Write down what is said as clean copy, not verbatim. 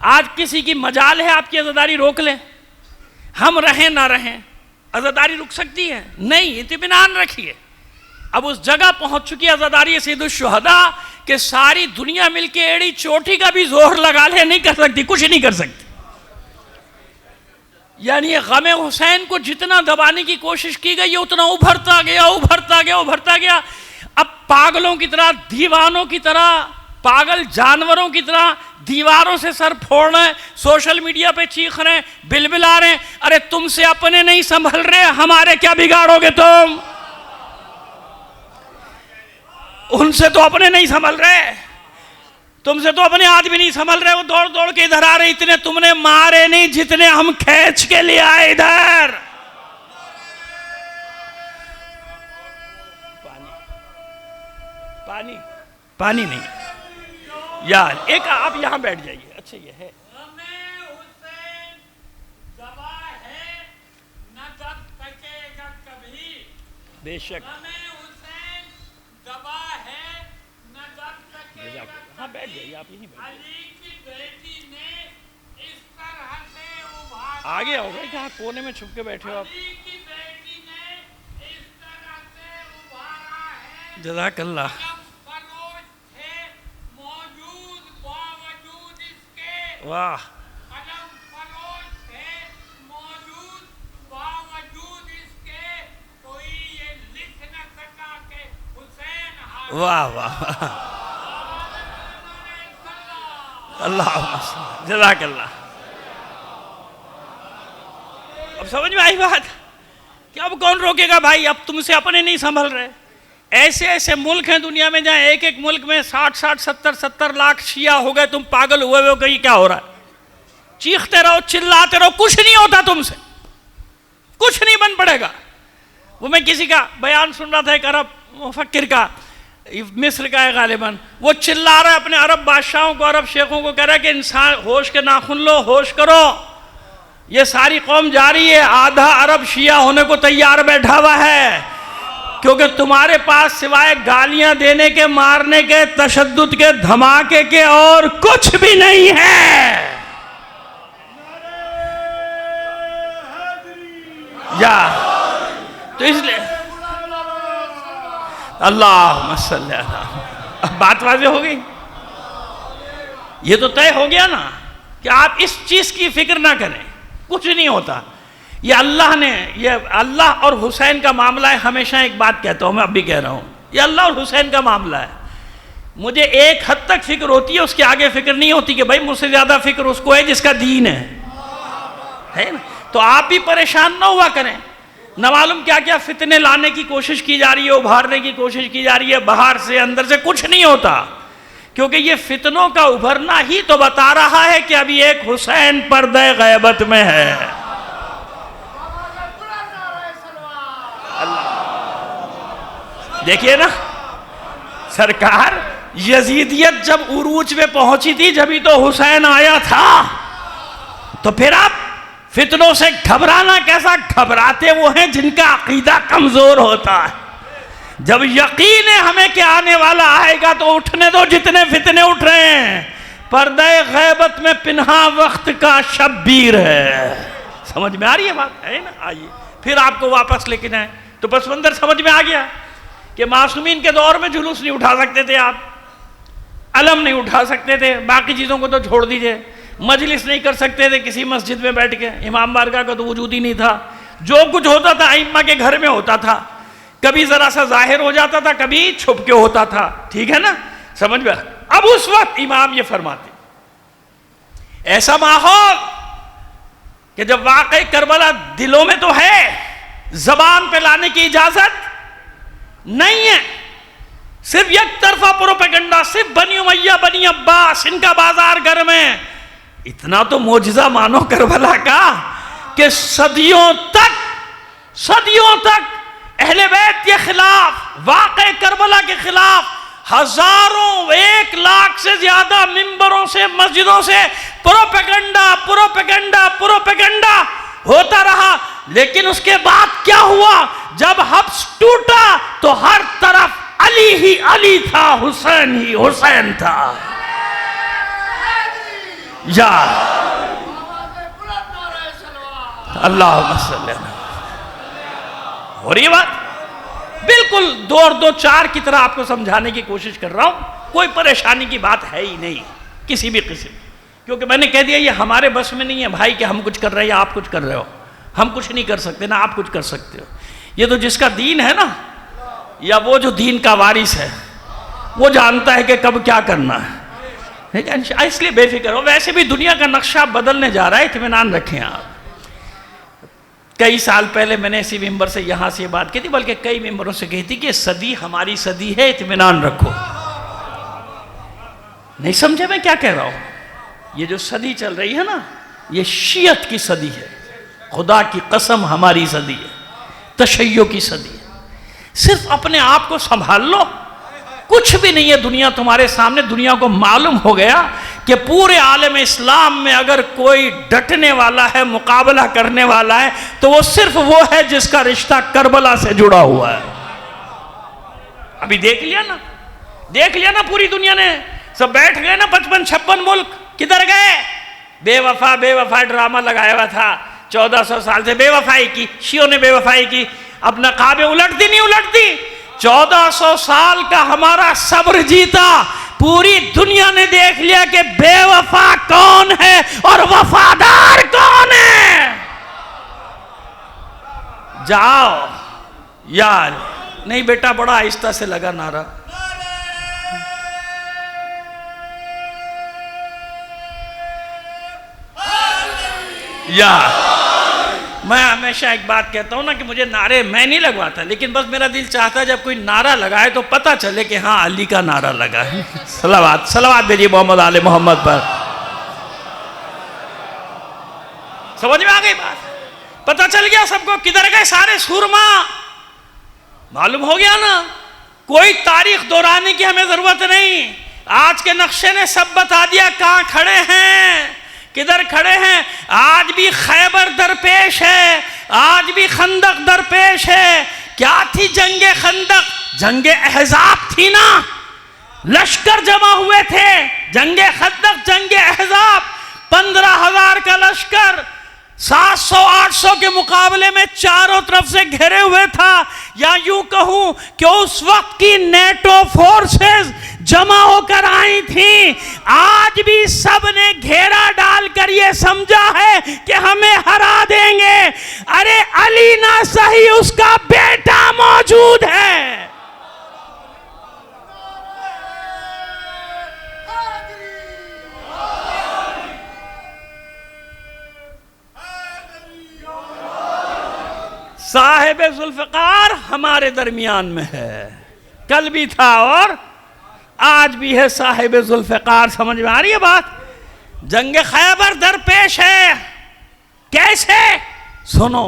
आज किसी की मजाल है आपकी अज़ादारी रोक ले, हम रहें ना रहें, अज़ादारी रुक सकती है? नहीं, इत्मीनान रखिए। अब उस जगह पहुंच चुकी है अज़ादारी सैयदुश्शुहदा कि सारी दुनिया मिलके एड़ी चोटी का भी जोर लगा ले, नहीं कर सकती, कुछ नहीं कर सकती। यानी ये गम हुसैन को जितना दबाने की कोशिश की गई है उतना उभरता गया, उभरता गया, उभरता गया। अब पागलों की तरह, दीवानों की तरह, पागल जानवरों की तरह दीवारों से सर फोड़ रहे हैं, सोशल मीडिया पे चीख रहे हैं, बिलबिला रहे हैं, अरे तुमसे अपने नहीं संभल रहे, हमारे क्या बिगाड़ोगे तुम? उनसे तो अपने नहीं संभल रहे, तुमसे तो अपने आदमी नहीं संभल रहे, वो दौड़ दौड़ के इधर आ रहे, इतने तुमने मारे नहीं जितने हम खींच के ले आए इधर। पानी पानी नहीं यार, एक आप यहां बैठ जाइए। अच्छा ये है बेशक, हाँ बैठ जाइए आप, यहीं बैठ आगे हो गए, कहाँ कोने में छुप के बैठे हो आप? जज़ाकल्लाह। वाह, वाह वाह, अल्लाह, जज़ाकल्लाह। अब समझ में आई बात कि अब कौन रोकेगा भाई? अब तुमसे अपने नहीं संभल रहे। ऐसे ऐसे मुल्क हैं दुनिया में जहाँ एक एक मुल्क में 60-60, 70-70 लाख शिया हो गए, तुम पागल हुए हो कहीं क्या हो रहा है? चीखते रहो, चिल्लाते रहो, कुछ नहीं होता तुमसे, कुछ नहीं बन पड़ेगा। वो मैं किसी का बयान सुन रहा था, एक अरब मुफक्किर का, मिस्र का है गालिबन, वो चिल्ला रहा है अपने अरब बादशाहों को, अरब शेखों को, कह रहा है कि इंसान होश के नाखून लो, होश करो, ये सारी कौम जा रही है, आधा अरब शिया होने को तैयार बैठा हुआ है, क्योंकि तुम्हारे पास सिवाय गालियां देने के, मारने के, तशद्दुद के, धमाके के और कुछ भी नहीं है। या तो इसलिए अल्लाहुम्मा सल्ली अला, अब बात वाज़ेह हो गई। ये तो तय हो गया ना कि आप इस चीज की फिक्र ना करें, कुछ नहीं होता। ये अल्लाह ने, ये अल्लाह और हुसैन का मामला है। हमेशा एक बात कहता हूँ, मैं अब भी कह रहा हूँ, ये अल्लाह और हुसैन का मामला है। मुझे एक हद तक फिक्र होती है, उसके आगे फिक्र नहीं होती कि भाई मुझसे ज्यादा फिक्र उसको है जिसका दीन है ना। तो आप भी परेशान ना हुआ करें। न मालूम क्या क्या फितने लाने की कोशिश की जा रही है, उभारने की कोशिश की जा रही है, बाहर से अंदर से, कुछ नहीं होता, क्योंकि ये फितनों का उभरना ही तो बता रहा है कि अभी एक हुसैन पर्दे गैबत में है। देखिए ना, सरकार यजीदियत जब उरूज में पहुंची थी, जब ही तो हुसैन आया था, तो फिर आप फितनों से घबराना कैसा? घबराते वो हैं जिनका अकीदा कमजोर होता है। जब यकीन है हमें कि आने वाला आएगा तो उठने दो, जितने फितने उठ रहे हैं। पर्दे गैबत में पिन्हा वक्त का शब्बीर है। समझ में आ रही है बात, है ना? आइए फिर आपको वापस लेके जाए तो बस मंदिर समझ में आ गया कि मासूमीन के दौर में जुलूस नहीं उठा सकते थे आप, अलम नहीं उठा सकते थे, बाकी चीज़ों को तो छोड़ दीजिए, मजलिस नहीं कर सकते थे किसी मस्जिद में बैठ के, इमाम बारगाह का तो वजूद ही नहीं था। जो कुछ होता था इमाम के घर में होता था, कभी जरा सा जाहिर हो जाता था, कभी छुप के होता था। ठीक है ना, समझ में? अब उस वक्त इमाम ये फरमाते, ऐसा माहौल कि जब वाकई करबला दिलों में तो है, जबान पे लाने की इजाजत नहीं है, सिर्फ एक तरफा प्रोपेगेंडा, सिर्फ बनी उमैया, बनी अब्बास, इनका बाजार घर में। इतना तो मोजिजा मानो करबला का कि सदियों तक अहले बैत के खिलाफ, वाक़े करबला के खिलाफ हजारों, 1 लाख से ज्यादा मिंबरों से, मस्जिदों से प्रोपेगेंडा होता रहा। लेकिन उसके बाद क्या हुआ? जब हब्स टूटा तो हर तरफ अली ही अली था, हुसैन ही हुसैन था। या अल्लाहुम्मा सल्ली अलैहि। हो रही है बात? बिल्कुल दो और दो चार की तरह आपको समझाने की कोशिश कर रहा हूं। कोई परेशानी की बात है ही नहीं किसी भी किस्म, क्योंकि मैंने कह दिया ये हमारे बस में नहीं है भाई कि हम कुछ कर रहे हैं या आप कुछ कर रहे हो। हम कुछ नहीं कर सकते ना आप कुछ कर सकते हो। ये तो जिसका दीन है ना, या वो जो दीन का वारिस है, वो जानता है कि कब क्या करना है। इसलिए बेफिक्र हो। वैसे भी दुनिया का नक्शा बदलने जा रहा है, इत्मीनान रखें आप। कई साल पहले मैंने इसी मेंबर से यहाँ से बात की थी, बल्कि कई मेंबरों से कही थी कि सदी हमारी सदी है, इत्मीनान रखो। नहीं समझे मैं क्या कह रहा हूं? ये जो सदी चल रही है ना, ये शियत की सदी है। खुदा की कसम हमारी सदी है, तशय्यो की सदी है। सिर्फ अपने आप को संभाल लो, कुछ भी नहीं है दुनिया तुम्हारे सामने। दुनिया को मालूम हो गया कि पूरे आलम इस्लाम में अगर कोई डटने वाला है, मुकाबला करने वाला है, तो वो सिर्फ वो है जिसका रिश्ता करबला से जुड़ा हुआ है। अभी देख लिया ना पूरी दुनिया ने, सब बैठ गए ना 55-56 मुल्क। किधर गए? बेवफा बेवफा ड्रामा लगाया हुआ था 1400 साल से, बेवफाई की, शियों ने बेवफाई की। अब नकाबें उलटती नहीं उलटती। 1400 साल का हमारा सब्र जीता, पूरी दुनिया ने देख लिया कि बेवफा कौन है और वफादार कौन है। जाओ यार। नहीं बेटा, बड़ा आहिस्ता से लगा नारा। यार मैं हमेशा एक बात कहता हूं ना कि मुझे नारे मैं नहीं लगवाता, लेकिन बस मेरा दिल चाहता है जब कोई नारा लगाए तो पता चले कि हाँ अली का नारा लगा है। सलावत सलावत भेजिए मोहम्मद आले मोहम्मद पर। समझ में आ गई बात? पता चल गया सबको किधर गए सारे सूरमा। मालूम हो गया ना। कोई तारीख दोहराने की हमें जरूरत नहीं। आज के नक्शे ने सब बता दिया कहां खड़े हैं, किधर खड़े हैं। आज भी खैबर दरपेश है, आज भी खंदक दरपेश है। क्या थी जंगे खंदक? जंगे अहजाब थी ना, लश्कर जमा हुए थे। जंगे खंदक, जंगे अहजाब, 15,000 का लश्कर 700-800 के मुकाबले में चारों तरफ से घिरे हुए था। या यूं कहूं कि उस वक्त की नेटो फोर्सेस जमा होकर आई थी। आज भी सब ने घेरा डालकर ये समझा है कि हमें हरा देंगे। अरे अली ना सही, उसका बेटा मौजूद है। साहिब जुल्फ़िकार हमारे दरमियान में है, कल भी था और आज भी है साहिब जुल्फ़िकार। समझ में आ रही है बात? जंग खैबर दरपेश है। कैसे? सुनो।